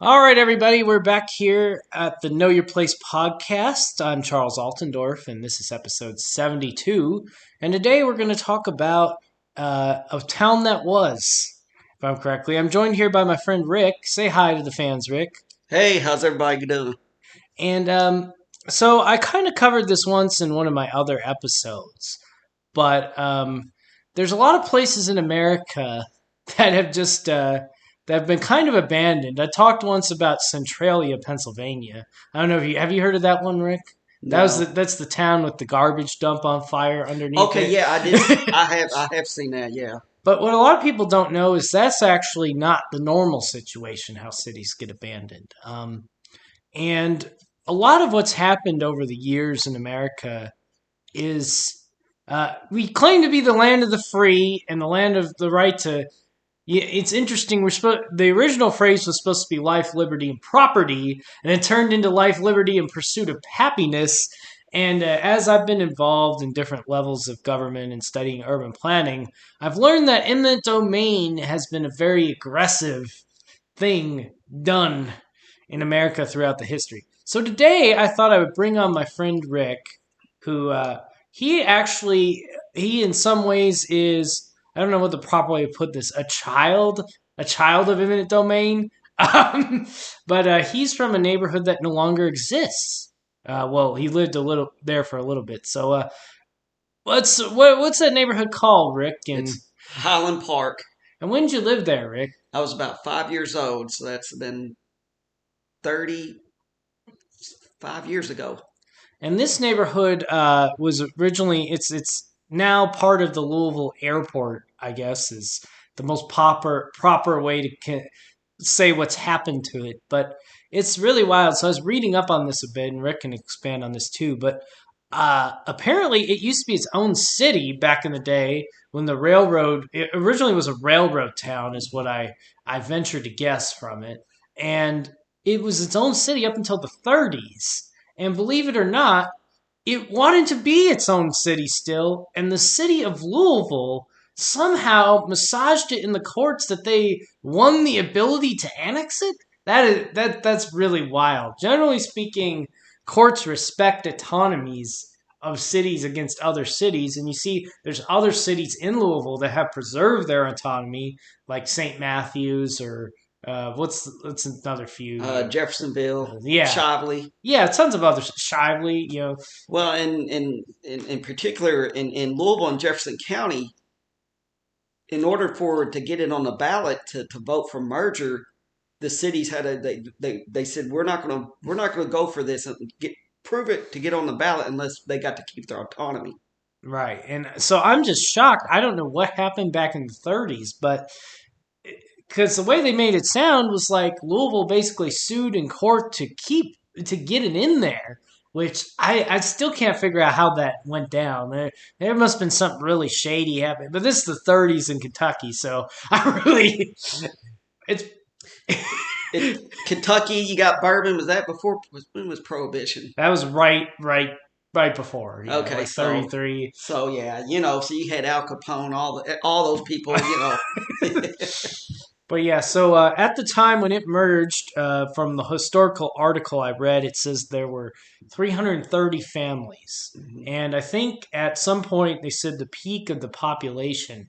All right, everybody, we're back here at the Know Your Place podcast. I'm Charles Altendorf, and this is episode 72. And today we're going to talk about a town that was, if I'm correctly. I'm joined here by my friend Rick. Say hi to the fans, Rick. Hey, how's everybody doing? And so I kind of covered this once in one of my other episodes, but there's a lot of places in America that have just that have been kind of abandoned. I talked once about Centralia, Pennsylvania. I don't know if you have you heard of that one, Rick? No. That's the town with the garbage dump on fire underneath Okay, it. yeah, I did. I have seen that. Yeah. But what a lot of people don't know is that's actually not the normal situation how cities get abandoned. And a lot of what's happened over the years in America is we claim to be the land of the free and the land of the right to. Yeah, it's interesting. The original phrase was supposed to be life, liberty, and property, and it turned into life, liberty, and pursuit of happiness. And as I've been involved in different levels of government and studying urban planning, I've learned that eminent domain has been a very aggressive thing done in America throughout the history. So today, I thought I would bring on my friend Rick, who he in some ways is, I don't know what the proper way to put this, a child of eminent domain. But he's from a neighborhood that no longer exists. Well, he lived a little there for a little bit. So what's that neighborhood called, Rick? It's Highland Park. And when did you live there, Rick? I was about 5 years old, so that's been 35 years ago. And this neighborhood was originally it's now part of the Louisville airport. I guess is the most proper way to say what's happened to it. But it's really wild. So I was reading up on this a bit, and Rick can expand on this too. But apparently, it used to be its own city back in the day when the railroad. It originally was a railroad town, is what I ventured to guess from it, and it was its own city up until the 30s. And believe it or not, it wanted to be its own city still, and the city of Louisville somehow massaged it in the courts that they won the ability to annex it. That's really wild. Generally speaking, courts respect autonomies of cities against other cities, and you see there's other cities in Louisville that have preserved their autonomy, like St. Matthews or what's another few? Jeffersonville, Yeah, Shively. yeah, tons of others. Shively, you know. Well, in particular in Louisville and Jefferson County, in order for to get it on the ballot to vote for merger, the cities had they said we're not gonna go for this and prove it to get on the ballot unless they got to keep their autonomy. Right. And so I'm just shocked. I don't know what happened back in the 30s, but because the way they made it sound was like Louisville basically sued in court to get it in there, which I still can't figure out how that went down. There must have been something really shady happening. But this is the 30s in Kentucky, so I really it's Kentucky, you got bourbon. Was that before? When was Prohibition? that was right before, Okay, like so 33. so yeah, so you had Al Capone, all those people, But yeah, so at the time when it merged, from the historical article I read, it says there were 330 families. Mhm. And I think at some point they said the peak of the population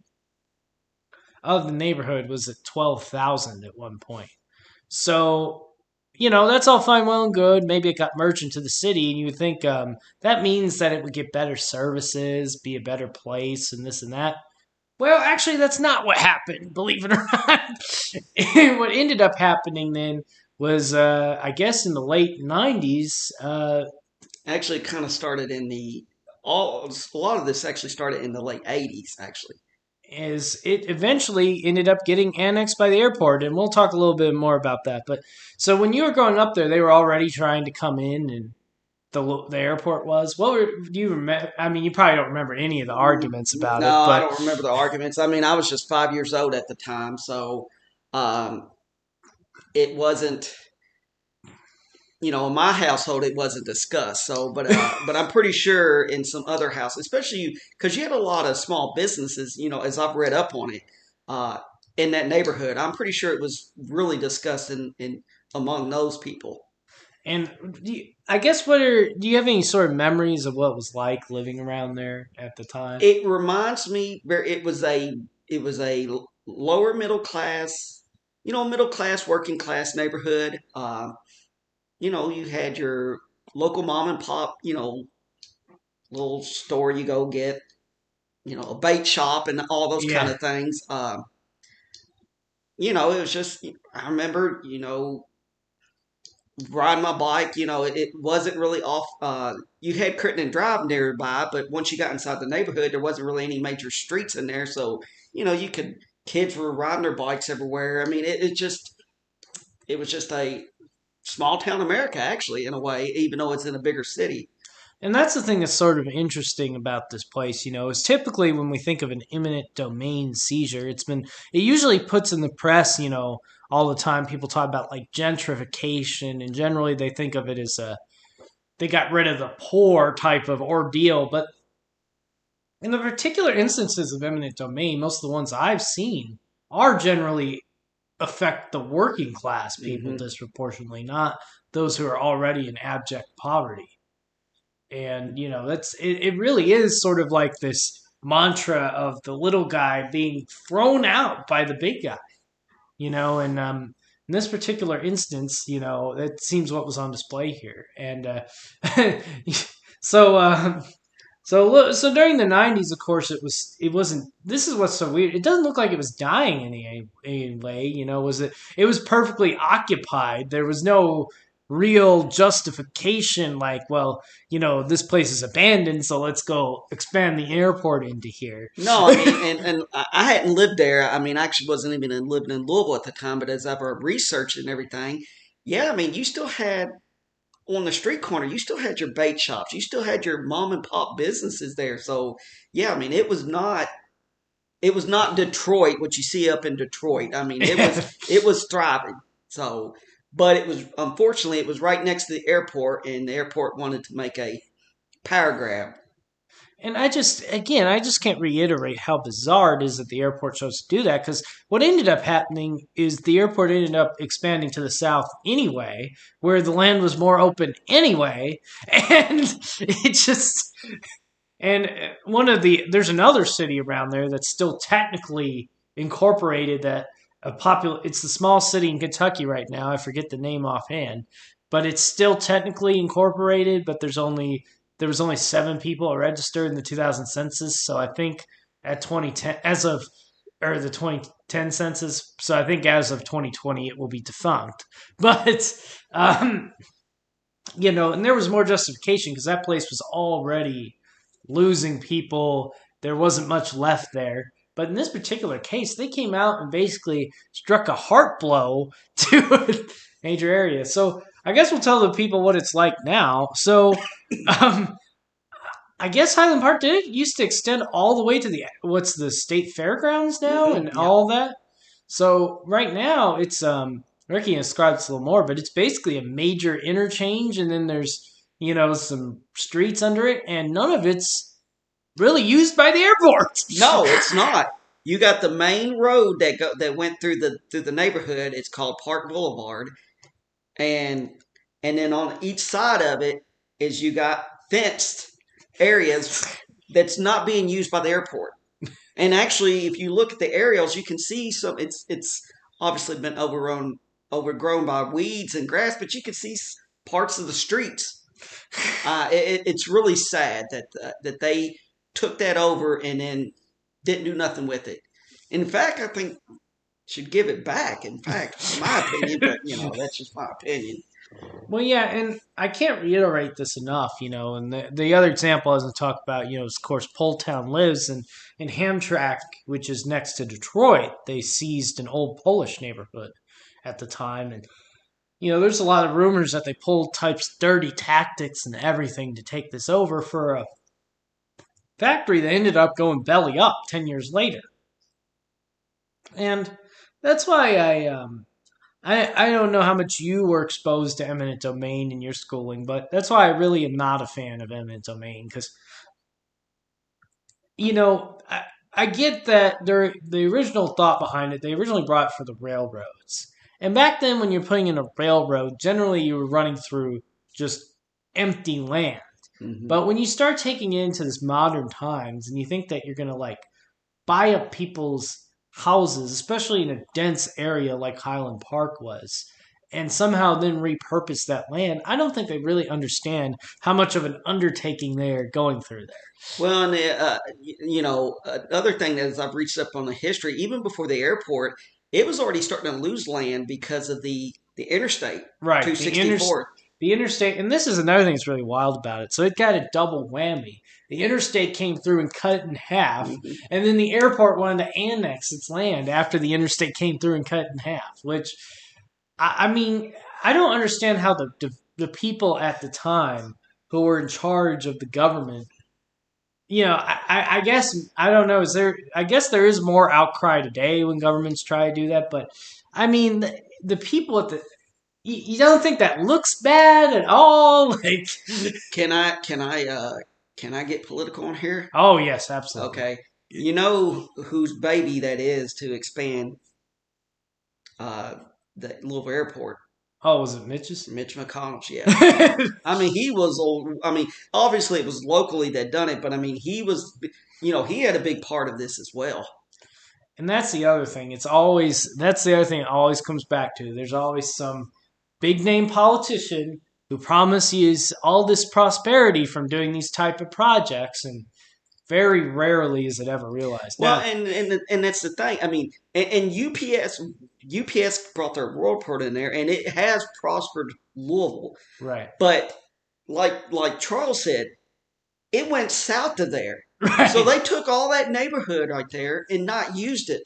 of the neighborhood was at 12,000 at one point. So, that's all fine, well, and good. Maybe it got merged into the city, and you would think that means that it would get better services, be a better place, and this and that. Well, actually, that's not what happened, believe it or not. What ended up happening then was, I guess, in the late 90s. Actually kind of started in a lot of this actually started in the late 80s, actually. Is it eventually ended up getting annexed by the airport, and we'll talk a little bit more about that. But so when you were growing up there, they were already trying to come in, and the airport was. Do you remember? I mean, you probably don't remember any of the arguments about No, it, I but don't remember the arguments. I mean, I was just 5 years old at the time, so um, it wasn't. In my household, it wasn't discussed. So, but I'm pretty sure in some other houses, especially because you had a lot of small businesses. As I've read up on it, in that neighborhood, I'm pretty sure it was really discussed in among those people. And I guess do you have any sort of memories of what it was like living around there at the time? It reminds me where it was a lower middle class, middle class, working class neighborhood. You had your local mom and pop, little store you go get, a bait shop and all those kind Yeah. of things. It was just, I remember, riding my bike, it wasn't really off. You had Crittenden Drive nearby, but once you got inside the neighborhood, there wasn't really any major streets in there. So, kids were riding their bikes everywhere. I mean, it was just a small town America, actually, in a way, even though it's in a bigger city. And that's the thing that's sort of interesting about this place, is typically when we think of an eminent domain seizure, it usually puts in the press, all the time people talk about like gentrification, and generally they think of it as they got rid of the poor type of ordeal. But in the particular instances of eminent domain, most of the ones I've seen are generally affect the working class people Hmm. disproportionately, not those who are already in abject poverty. And it really is sort of like this mantra of the little guy being thrown out by the big guy, and in this particular instance, that seems what was on display here. And so so during the 90s, of course, it wasn't. This is what's so weird. It doesn't look like it was dying in any way. It was perfectly occupied. There was no real justification like, well, this place is abandoned, so let's go expand the airport into here. No, I mean, and I hadn't lived there. I mean, I actually wasn't even living in Louisville at the time, but as I've researched and everything, yeah, I mean, you still had on the street corner, you still had your bait shops, you still had your mom and pop businesses there. So yeah, I mean, it was not Detroit, what you see up in Detroit. I mean, it was thriving. So, but unfortunately it was right next to the airport, and the airport wanted to make a power grab. And I just can't reiterate how bizarre it is that the airport chose to do that, because what ended up happening is the airport ended up expanding to the south anyway, where the land was more open anyway. And it just, and there's another city around there that's still technically incorporated it's the small city in Kentucky right now. I forget the name offhand, but it's still technically incorporated, but there was only 7 people registered in the 2000 census. So I think at 2010, or the 2010 census. So I think as of 2020, it will be defunct. But, um, and there was more justification because that place was already losing people. There wasn't much left there. But in this particular case, they came out and basically struck a heart blow to a major area. So I guess we'll tell the people what it's like now. So um, I guess Highland Park did it used to extend all the way to the state fairgrounds now Hmm. and Yeah. all that. So right now it's Ricky can describe this a little more, but it's basically a major interchange, and then there's some streets under it, and none of it's really used by the airport. No, it's not. You got the main road that went through the neighborhood. It's called Park Boulevard, and then on each side of it is you got fenced areas that's not being used by the airport. And actually, if you look at the aerials, you can see some. It's obviously been overgrown by weeds and grass, but you can see parts of the streets. It's really sad that they took that over and then didn't do nothing with it. In fact, I think should give it back. In fact, my opinion, but that's just my opinion. Well, yeah, and I can't reiterate this enough, and the other example I was going to talk about, is, of course, Poletown Lives, and in Hamtramck, which is next to Detroit, they seized an old Polish neighborhood at the time. And, there's a lot of rumors that they pulled types dirty tactics and everything to take this over for a factory that ended up going belly up 10 years later. And that's why I don't know how much you were exposed to eminent domain in your schooling, but that's why I really am not a fan of eminent domain because I get that the original thought behind it, they originally brought it for the railroads, And back then, when you're putting in a railroad, generally you were running through just empty land. Hmm. But when you start taking it into this modern times and you think that you're going to like buy up people's houses, especially in a dense area like Highland Park was, and somehow then repurpose that land, I don't think they really understand how much of an undertaking they're going through there. Well, and another thing that as I've reached up on the history, even before the airport, it was already starting to lose land because of the interstate Right. The 264. the interstate, and this is another thing that's really wild about it. So it got a double whammy. The interstate came through and cut it in half, Hmm. and then the airport wanted to annex its land after the interstate came through and cut it in half. Which, I mean, I don't understand how the people at the time who were in charge of the government, I guess I don't know. Is there? I guess there is more outcry today when governments try to do that, but I mean, the people at the you don't think that looks bad at all? Like, Can I get political on here? oh yes, absolutely. Okay. You know whose baby that is to expand uh, the Louisville Airport? Oh, was it Mitch's? Mitch McConnell's, yeah. I mean, he was old. I mean, obviously it was locally that done it, but I mean, he had a big part of this as well. And that's the other thing. That's the other thing it always comes back to. There's always some big name politician who promises all this prosperity from doing these type of projects, and very rarely is it ever realized. Well, Now, and that's the thing. I mean, and UPS brought their worldport in there, and it has prospered Louisville. right, But like Charles said, it went south of there. So right. they took all that neighborhood right there and not used it,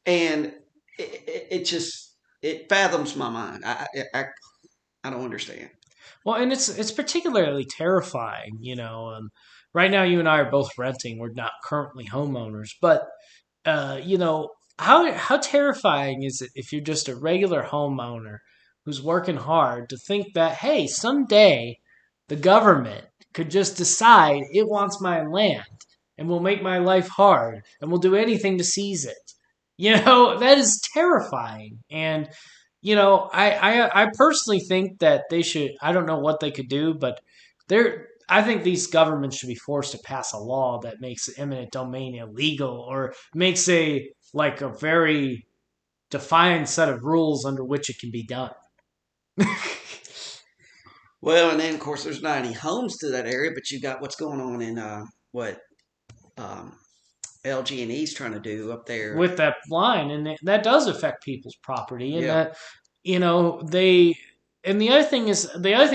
and it just it fathoms my mind. I don't understand. Well, and it's particularly terrifying. Right now you and I are both renting. We're not currently homeowners, but how terrifying is it if you're just a regular homeowner who's working hard to think that hey, someday the government could just decide it wants my land and will make my life hard and will do anything to seize it. That is terrifying. And I personally think that they should. I don't know what they could do, but I think these governments should be forced to pass a law that makes eminent domain illegal, or makes a very defined set of rules under which it can be done. Well, and then of course there's not any homes to that area, but you got what's going on in what um, LG&E's trying to do up there. With that line, and that does affect people's property, and Yeah, that they. And the other thing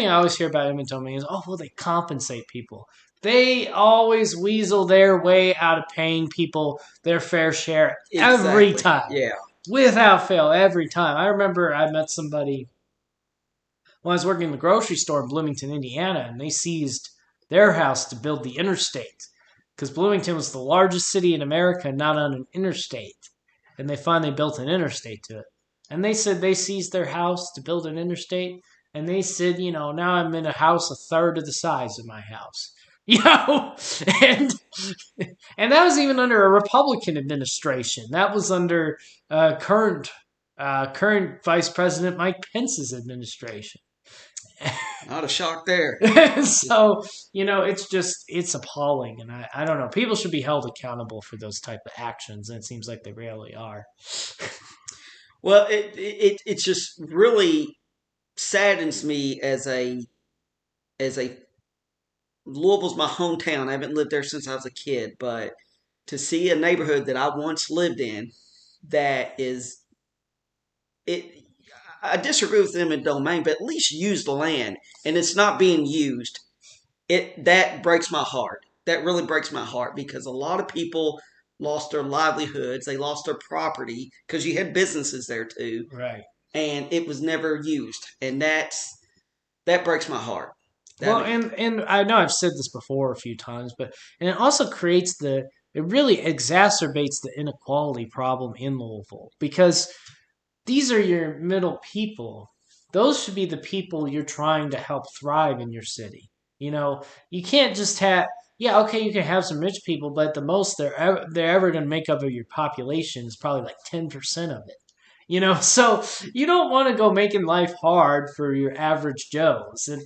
I always hear about eminent domain is, oh well, they compensate people. They always weasel their way out of paying people their fair share every exactly. time, Yeah, without fail, every time. I remember I met somebody when I was working in the grocery store in Bloomington, Indiana, and they seized their house to build the interstate because Bloomington was the largest city in America not on an interstate, and they finally built an interstate to it. And they said they seized their house to build an interstate, and they said, now I'm in a house a third of the size of my house. You know, and and that was even under a Republican administration. That was under current Vice President Mike Pence's administration. not a shock there. So it's appalling, and I don't know. People should be held accountable for those type of actions, and it seems like they rarely are. Well, it just really saddens me as a Louisville's my hometown. I haven't lived there since I was a kid, but to see a neighborhood that I once lived in that is it. I disagree with them in domain, but at least use the land, and it's not being used. That breaks my heart. That really breaks my heart because a lot of people lost their livelihoods. They lost their property because you had businesses there too, Right. and it was never used, and that breaks my heart. Well, That and I know I've said this before a few times, but and it also it really exacerbates the inequality problem in Louisville because these are your middle people. Those should be the people you're trying to help thrive in your city. You can't just have, yeah, okay, you can have some rich people, but at the most they're ever going to make up of your population is probably like 10% of it. So you don't want to go making life hard for your average Joes. And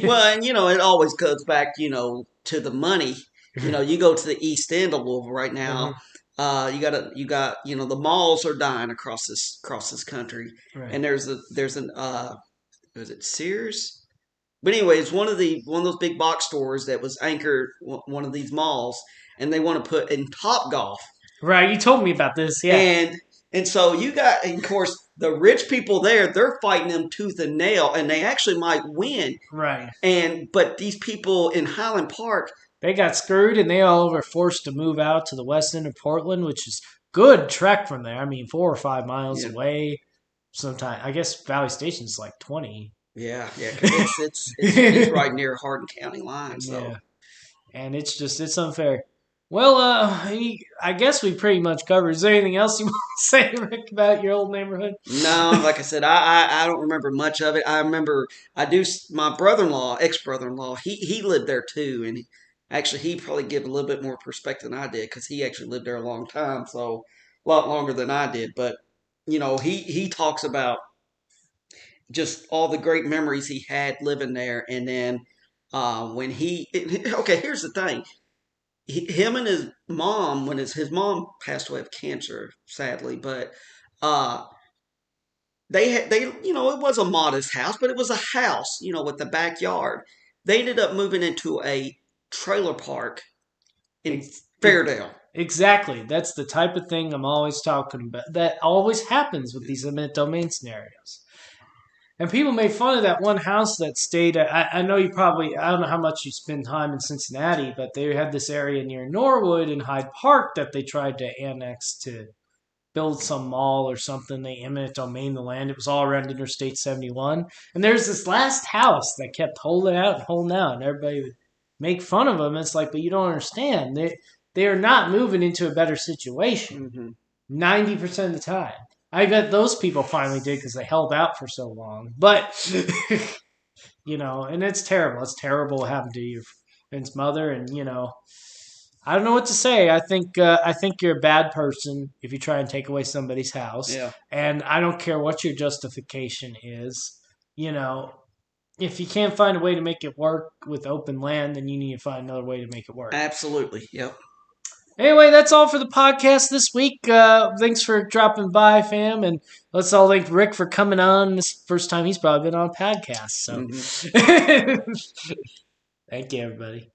Well, and it always goes back, to the money. You go to the east end of Louisville right now. Mhm. You got the malls are dying across this country, Right. and there's an was it Sears? But anyways, one of those big box stores that was anchored one of these malls, and they want to put in Top Golf, Right. You told me about this. Yeah. and so you got, and of course, the rich people there, they're fighting them tooth and nail, and they actually might win. Right. But these people in Highland Park, They got screwed and they all were forced to move out to the west end of Portland, which is good trek from there. I mean, 4 or 5 miles yeah, away. Sometimes I guess Valley Station's like 20. yeah, because it's right near Hardin County line. So Yeah, and it's unfair. Well, I guess we pretty much covered. Is there anything else you want to say, Rick, about your old neighborhood? no, like I said, I don't remember much of it. I remember I do. My brother-in-law, ex-brother-in-law, he lived there too, and actually he probably give a little bit more perspective than I did because he actually lived there a long time, so a lot longer than I did. But he talks about just all the great memories he had living there, and then when he okay, here's the thing. Him and his mom, when his mom passed away of cancer, sadly, but uh, they it was a modest house, but it was a house, with the backyard. They ended up moving into a trailer park in Ex- ex- Fairdale. exactly. That's the type of thing I'm always talking about. That always happens with these eminent domain scenarios. And people made fun of that one house that stayed. I know you probably, I don't know how much you spend time in Cincinnati, but they had this area near Norwood and Hyde Park that they tried to annex to build some mall or something. They eminent domain the land. It was all around Interstate 71. And there's this last house that kept holding out and holding out, and everybody would make fun of them. It's like, but you don't understand. They are not moving into a better situation Hmm. 90% of the time. I bet those people finally did because they held out for so long. But, and it's terrible. It's terrible what happened to your friend's mother. And, I don't know what to say. I think you're a bad person if you try and take away somebody's house, Yeah, and I don't care what your justification is. You know, if you can't find a way to make it work with open land, then you need to find another way to make it work. absolutely. Yep. Anyway, that's all for the podcast this week. Thanks for dropping by, fam, and let's all thank Rick for coming on. This is the first time he's probably been on a podcast. So, Hmm. thank you, everybody.